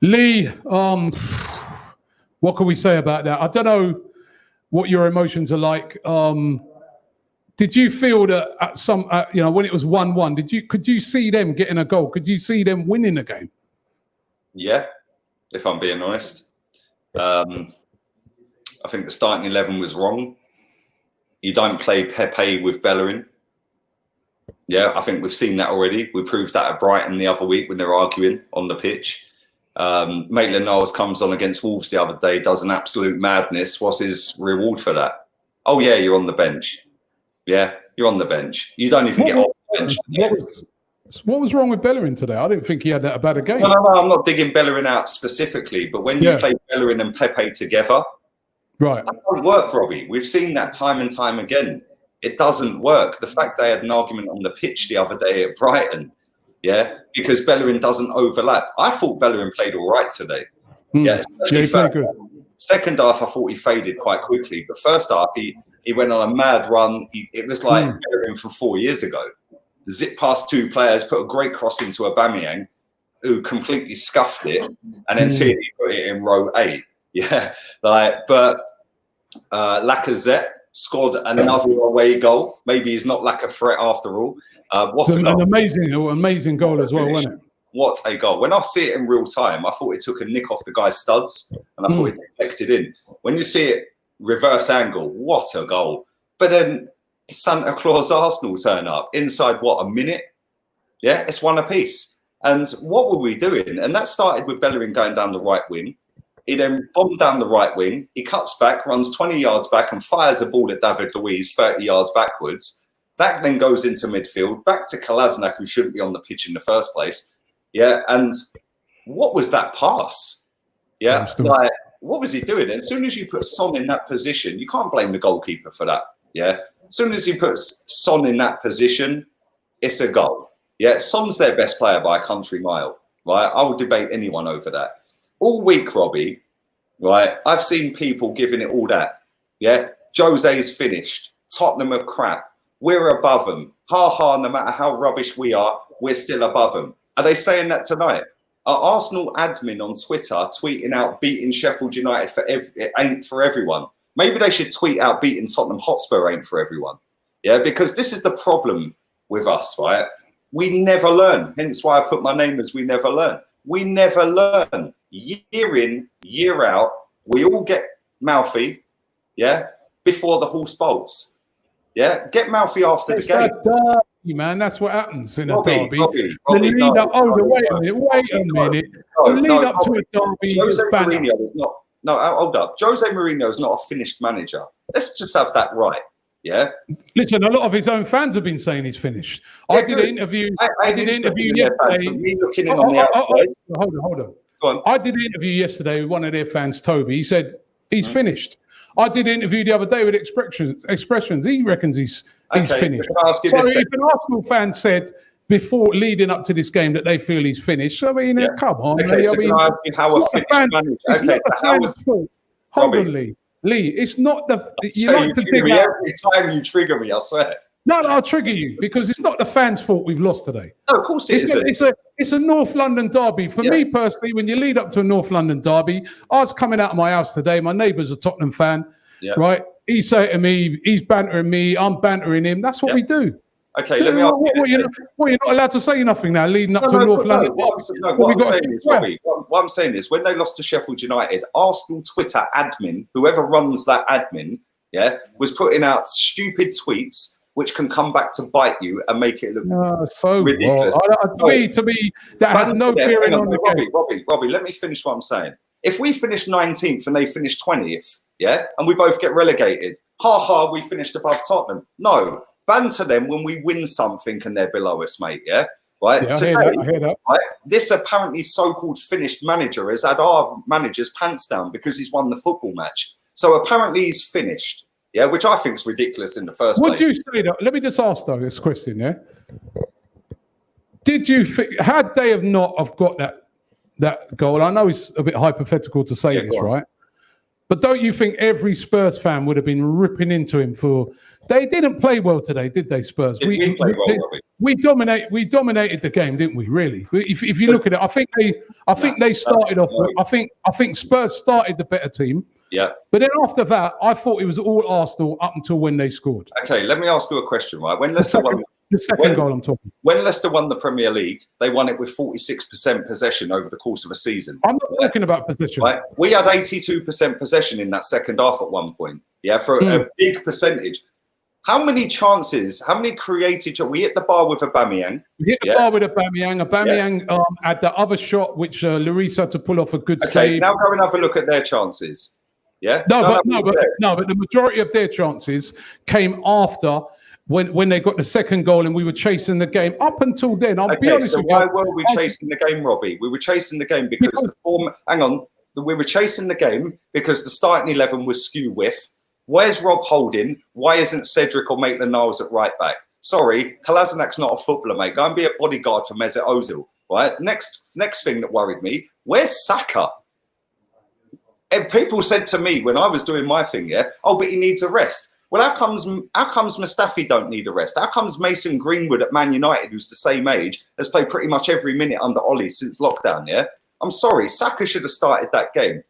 Lee, what can we say about that? I don't know what your emotions are like. Did you feel that at some, when it was 1-1, could you see them getting a goal? Could you see them winning the game? Yeah, if I'm being honest. I think the starting 11 was wrong. You don't play Pepe with Bellerin. Yeah, I think we've seen that already. We proved that at Brighton the other week when they're arguing on the pitch. Maitland-Niles comes on against Wolves the other day, does an absolute madness. What's his reward for that? Oh, yeah, you're on the bench. Yeah, you're on the bench. You don't even get off the bench. What was wrong with Bellerin today? I didn't think he had that bad a game. No, I'm not digging Bellerin out specifically, but when you play Bellerin and Pepe together, right, that won't work, Robbie. We've seen that time and time again. It doesn't work. The fact they had an argument on the pitch the other day at Brighton, because Bellerin doesn't overlap. I thought Bellerin played all right today. Yeah, he played good. Second half, I thought he faded quite quickly, but first half, he went on a mad run. It was like Bellerin from 4 years ago. Zip past two players, put a great cross into Aubameyang, who completely scuffed it, and then Tierney put it in row 8. Yeah, but Lacazette scored another away goal. Maybe he's not like a threat after all. An amazing goal as well, wasn't it? What a goal. When I see it in real time, I thought it took a nick off the guy's studs, and I thought it deflected in. When you see it reverse angle, what a goal. But then Santa Claus Arsenal turn up inside, a minute? Yeah, it's one apiece. And what were we doing? And that started with Bellerin going down the right wing. He then bombed down the right wing. He cuts back, runs 20 yards back and fires a ball at David Luiz 30 yards backwards. That then goes into midfield, back to Kolasinac, who shouldn't be on the pitch in the first place. Yeah, and what was that pass? Yeah, what was he doing? And as soon as you put Son in that position, you can't blame the goalkeeper for that. Yeah, as soon as you put Son in that position, it's a goal. Yeah, Son's their best player by a country mile. Right, I would debate anyone over that. All week, Robbie, right, I've seen people giving it all that. Yeah, Jose's finished. Tottenham are crap. We're above them. No matter how rubbish we are, we're still above them. Are they saying that tonight? Are Arsenal admin on Twitter tweeting out beating Sheffield United ain't for everyone? Maybe they should tweet out beating Tottenham Hotspur ain't for everyone. Yeah, because this is the problem with us, right? We never learn. Hence why I put my name as We Never Learn. We never learn. Year in, year out, we all get mouthy, before the horse bolts. Yeah, get mouthy after the game. Derby, man, that's what happens in a derby. The lead up, wait a minute. The lead up to a derby is banner. Hold up. Jose Mourinho is not a finished manager. Let's just have that right. Yeah. Listen, a lot of his own fans have been saying he's finished. I did an interview. I did an interview yesterday. Hold on. I did an interview yesterday with one of their fans, Toby. He said he's finished. I did an interview the other day with Expressions. He reckons he's finished. So if an Arsenal fan said before leading up to this game that they feel he's finished, I mean, come on. Okay, so can I ask you how a finished manager? It's not the fan's fault. Hold on, Lee. Lee, it's not the. You like to dig out. Every time you trigger me, I swear. No, I'll trigger you because it's not the fans' fault we've lost today. No, of course it isn't. It's a North London derby. For me personally, when you lead up to a North London derby, I was coming out of my house today. My neighbour's a Tottenham fan, right? He said to me, he's bantering me, I'm bantering him. That's what we do. Okay, so let me ask you. You're not allowed to say nothing now, leading up to a North London derby. What I'm saying is, when they lost to Sheffield United, Arsenal Twitter admin, whoever runs that admin, was putting out stupid tweets which can come back to bite you and make it look ridiculous. To me, that has no bearing on the game. Robbie, let me finish what I'm saying. If we finish 19th and they finish 20th, and we both get relegated, we finished above Tottenham. No, banter them when we win something and they're below us, mate, Right? Yeah, today, I hear that. Right, this apparently so-called finished manager has had our manager's pants down because he's won the football match. So apparently he's finished. Yeah, which I think is ridiculous in the first place. Would you say that? Let me just ask though this question. Did you think, had they have not have got that goal? I know it's a bit hypothetical to say this, right? But don't you think every Spurs fan would have been ripping into him for They didn't play well today, did they, Spurs? We played well, Robbie. We dominated the game, didn't we? Really, if you look at it, I think they started off. I think Spurs started the better team. Yeah. But then after that, I thought it was all Arsenal up until when they scored. Okay, let me ask you a question, right? When Leicester won the second goal, I'm talking. When Leicester won the Premier League, they won it with 46% possession over the course of a season. I'm not talking about possession. Right? We had 82% possession in that second half at one point. Yeah, for a big percentage. How many chances, how many created? We hit the bar with Aubameyang. We hit the bar with Aubameyang. Aubameyang had the other shot, which Lloris had to pull off a good save. Now go and have a look at their chances. Yeah. But the majority of their chances came after when they got the second goal and we were chasing the game. Up until then, I'll be honest with you. Why were we chasing the game, Robbie? We were chasing the game because the form. Hang on, we were chasing the game because the starting 11 was skew with. Where's Rob Holding? Why isn't Cedric or Maitland-Niles at right back? Sorry, Kolasinac's not a footballer, mate. Go and be a bodyguard for Mesut Ozil. Right. Next thing that worried me. Where's Saka? And people said to me when I was doing my thing, but he needs a rest. Well, how comes Mustafi don't need a rest? How comes Mason Greenwood at Man United, who's the same age, has played pretty much every minute under Ollie since lockdown, I'm sorry, Saka should have started that game.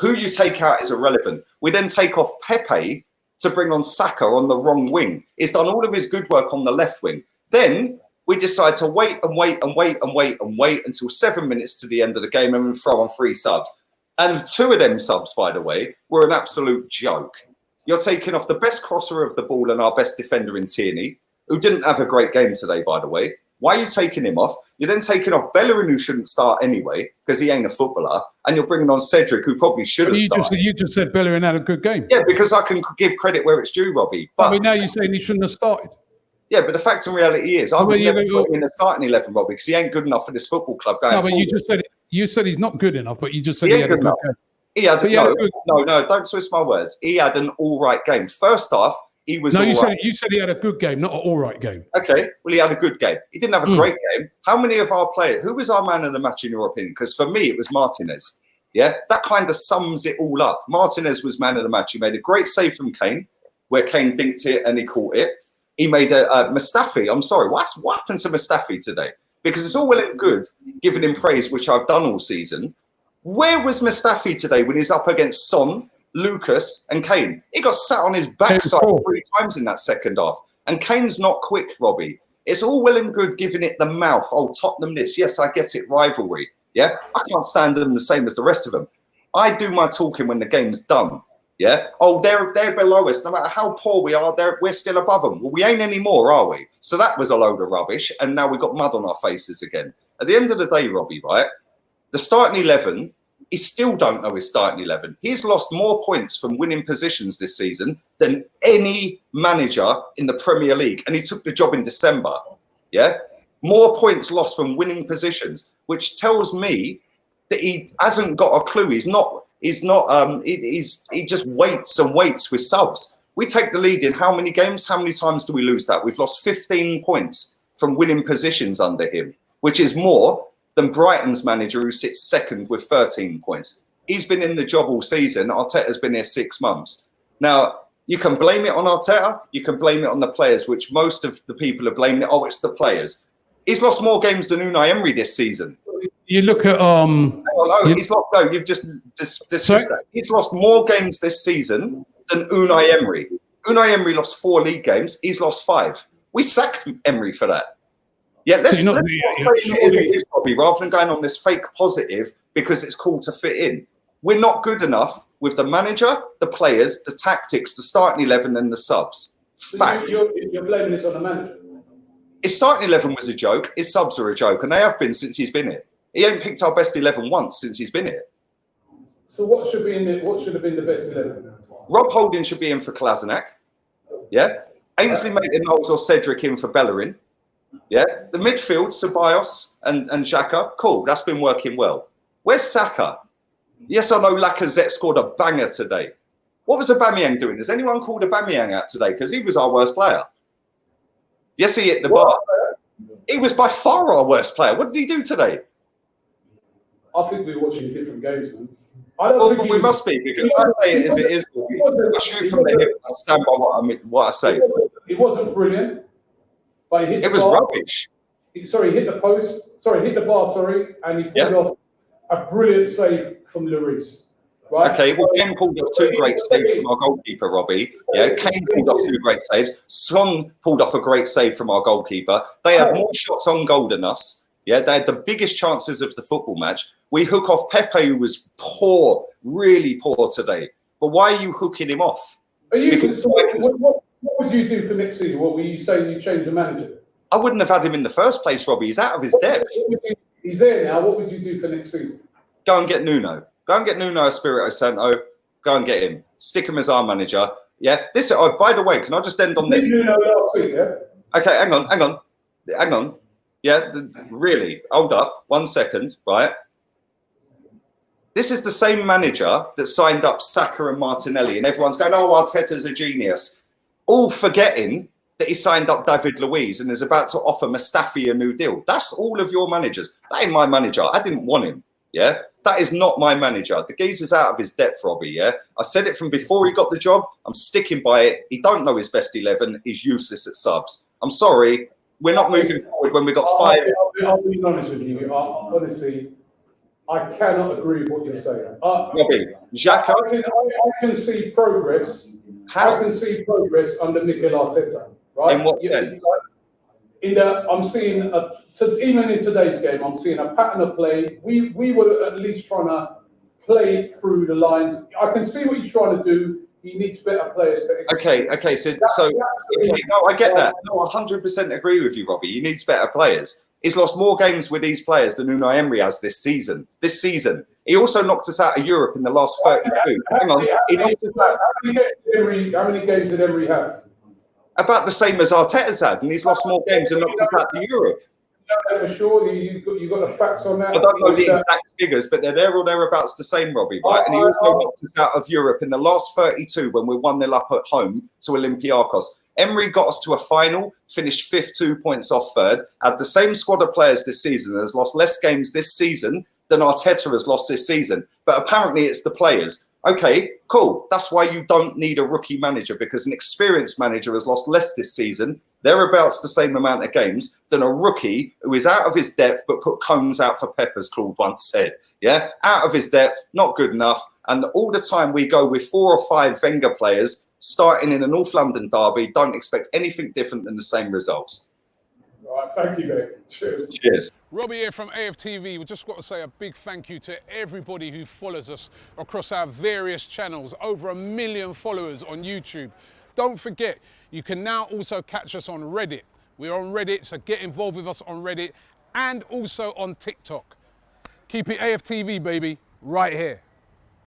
Who you take out is irrelevant. We then take off Pepe to bring on Saka on the wrong wing. He's done all of his good work on the left wing. Then we decide to wait until 7 minutes to the end of the game and then throw on 3 subs. And 2 of them subs, by the way, were an absolute joke. You're taking off the best crosser of the ball and our best defender in Tierney, who didn't have a great game today, by the way. Why are you taking him off? You're then taking off Bellerin, who shouldn't start anyway, because he ain't a footballer, and you're bringing on Cedric, who probably should have started. You just said Bellerin had a good game. Yeah, because I can give credit where it's due, Robbie. But now you're saying he shouldn't have started. Yeah, but the fact and reality is, I would never put him in the starting 11, Robbie, because he ain't good enough for this football club going forward. But you said he's not good enough, but you just said he had a good game. No, don't twist my words. He had an all right game. First half, he was you said he had a good game, not an all right game. Okay, well, he had a good game. He didn't have a great game. How many of our players, who was our man of the match in your opinion? Because for me, it was Martinez. Yeah, that kind of sums it all up. Martinez was man of the match. He made a great save from Kane, where Kane dinked it and he caught it. He made a Mustafi. I'm sorry, what happened to Mustafi today? Because it's all well and good giving him praise, which I've done all season. Where was Mustafi today when he's up against Son, Lucas and Kane? He got sat on his backside 3 times in that second half. And Kane's not quick, Robbie. It's all well and good giving it the mouth. Oh, Tottenham this. Yes, I get it, rivalry. Yeah, I can't stand them the same as the rest of them. I do my talking when the game's done. Yeah. Oh, they're below us. No matter how poor we are, we're still above them. Well, we ain't anymore, are we? So that was a load of rubbish. And now we've got mud on our faces again. At the end of the day, Robbie, right? The starting 11, he still don't know his starting 11. He's lost more points from winning positions this season than any manager in the Premier League. And he took the job in December. Yeah. More points lost from winning positions, which tells me that he hasn't got a clue. He just waits and waits with subs. We take the lead in how many games? How many times do we lose that? We've lost 15 points from winning positions under him, which is more than Brighton's manager, who sits second with 13 points. He's been in the job all season. Arteta's been here 6 months. Now, you can blame it on Arteta. You can blame it on the players, which most of the people are blaming it. Oh, it's the players. He's lost more games than Unai Emery this season. You look at you've just dismissed that. He's lost more games this season than Unai Emery. Unai Emery lost 4 league games. He's lost 5. We sacked Emery for that. Yeah, let's rather than going on this fake positive because it's cool to fit in. We're not good enough with the manager, the players, the tactics, the starting 11 and the subs. Fact. You're blaming this on the manager. His starting 11 was a joke. His subs are a joke, and they have been since he's been here. He ain't picked our best 11 once since he's been here. So what should have been the best 11? Rob Holding should be in for Kolasinac. Yeah. Ainsley Maitland-Niles or Cedric in for Bellerin. Yeah. The midfield, Ceballos and Xhaka. Cool. That's been working well. Where's Saka? Yes, I know Lacazette scored a banger today. What was Aubameyang doing? Has anyone called Aubameyang out today? Because he was our worst player. Yes, he hit the bar. He was by far our worst player. What did he do today? I think we're watching different games, man. I don't think we must be, because I say it as it is. I shoot from the hip. I stand by what I say. It wasn't brilliant, but it was rubbish. He hit the post. Hit the bar. And he pulled off a brilliant save from Lloris. Right? Okay, well, Kane pulled off 2 great saves from our goalkeeper, Robbie. Yeah, Kane pulled off 2 great saves. Son pulled off a great save from our goalkeeper. They had more shots on goal than us. Yeah, they had the biggest chances of the football match. We hook off Pepe, who was poor, really poor today. But why are you hooking him off? What would you do for next season? What were you saying? You change the manager? I wouldn't have had him in the first place, Robbie. He's out of his depth. He's there now. What would you do for next season? Go and get Nuno. Go and get Nuno Espirito Santo. Go and get him. Stick him as our manager. Yeah. This. Oh, by the way, can I just end on this? Nuno last week, yeah? Okay, hang on. Yeah, really. Hold up. 1 second, right? This is the same manager that signed up Saka and Martinelli, and everyone's going, "Oh, Arteta's a genius," all forgetting that he signed up David Luiz and is about to offer Mustafi a new deal. That's all of your managers. That ain't my manager. I didn't want him. Yeah, that is not my manager. The geezer's out of his depth, Robbie. Yeah, I said it from before he got the job. I'm sticking by it. He don't know his best 11. He's useless at subs. I'm sorry. We're not moving forward when we got 5. I'll be honest with you. Honestly, I cannot agree with what you're saying. Robbie, Xhaka. I can see progress. How? I can see progress under Mikel Arteta. Right? In what sense? I'm seeing even in today's game, I'm seeing a pattern of play. We were at least trying to play through the lines. I can see what he's trying to do. He needs better players to execute. Okay. So no, I get that. No, I 100% agree with you, Robbie. He needs better players. He's lost more games with these players than Unai Emery has this season. He also knocked us out of Europe in the last 32. Hang on. How many games did Emery have? About the same as Arteta's had, and he's lost more games and knocked us out of Europe. For sure, you got the facts on that. I don't know the exact figures, but they're there or thereabouts the same, Robbie, right? And he also knocked us out of Europe in the last 32 when we're 1-0 up at home to Olympiacos. Emery got us to a final, finished 5th, 2 points off 3rd, had the same squad of players this season, and has lost less games this season than Arteta has lost this season. But apparently it's the players. Okay, cool. That's why you don't need a rookie manager, because an experienced manager has lost less this season, thereabouts the same amount of games, than a rookie who is out of his depth but put cones out for pep, as Claude once said. Yeah, out of his depth, not good enough. And all the time we go with 4 or 5 Wenger players starting in a North London derby, don't expect anything different than the same results. All right, thank you, mate. Cheers. Robbie here from AFTV. We just got to say a big thank you to everybody who follows us across our various channels. Over 1 million followers on YouTube. Don't forget, you can now also catch us on Reddit. We're on Reddit, so get involved with us on Reddit and also on TikTok. Keep it AFTV, baby, right here.